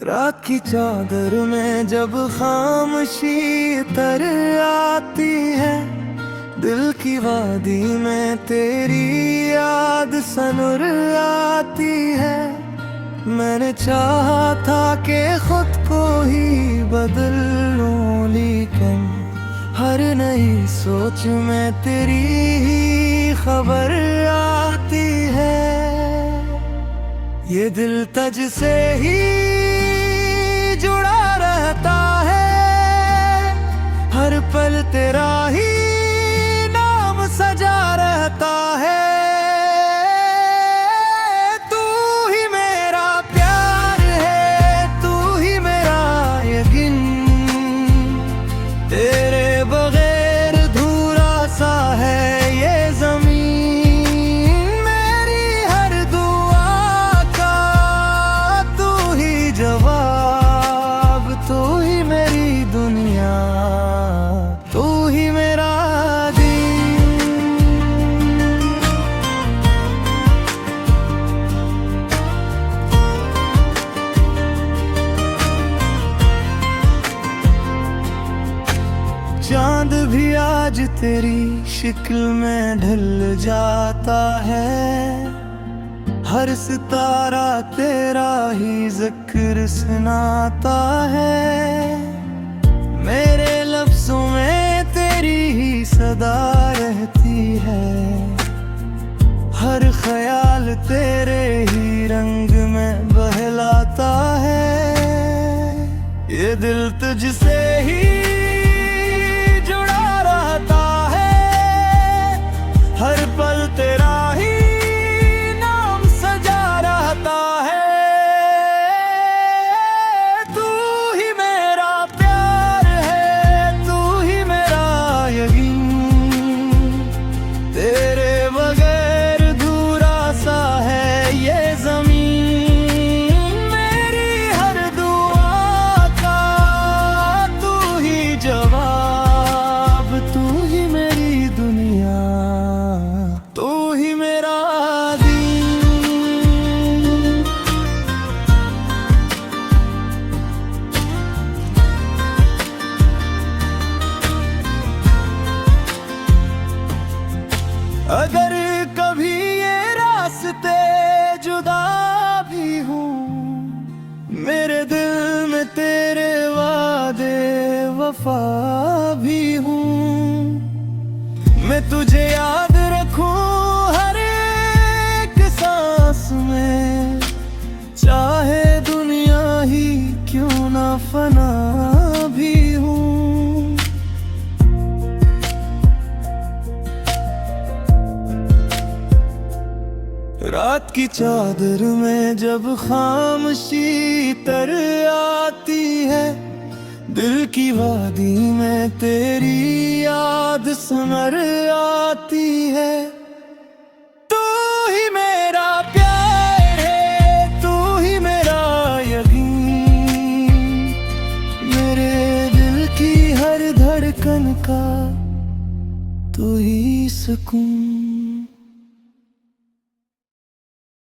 रात की चादर में जब खामोशी तर आती है, दिल की वादी में तेरी याद सनुर आती है। मैंने चाहा था कि खुद को ही बदल लूं, लेकिन हर नई सोच में तेरी ही खबर आती है। ये दिल तुझसे ही जुड़ा रहता है, हर पल तेरा ही नाम सजा रहता है। तू ही मेरा प्यार है, तू ही मेरा यकीन, तेरे बगैर अधूरा सा है ये ज़मीन। मेरी हर दुआ का तू ही जवाब, तू ही मेरी दुनिया, तू ही मेरा चांद भी आज तेरी शक्ल में ढल जाता है, हर सितारा तेरा ही जिक्र सुनाता है। मेरे लफ्जों में तेरी ही सदा रहती है, हर ख्याल तेरे ही रंग में बहलाता है। ये दिल तुझसे ही हर पल तेरा ही नाम सजा रहता है। तू ही मेरा प्यार है, तू ही मेरा यकीन, तेरे बगैर अधूरा सा है ये ज़मीन। मेरी हर दुआ का तू ही जवाब, तू ही मेरी दुनिया, तू ही मेरा दीन। अगर कभी ये रास्ते जुदा भी हूँ, मेरे दिल में तेरे वादे वफा भी हूँ। मैं तुझे याद रखूं हर एक सांस में, चाहे दुनिया ही क्यों ना फना भी हूँ। रात की चादर में जब खामोशी तर आती है, दिल की वादी में तेरी याद समर आती है। तू ही मेरा प्यार है, तू ही मेरा यकीन, मेरे दिल की हर धड़कन का तू ही सुकून।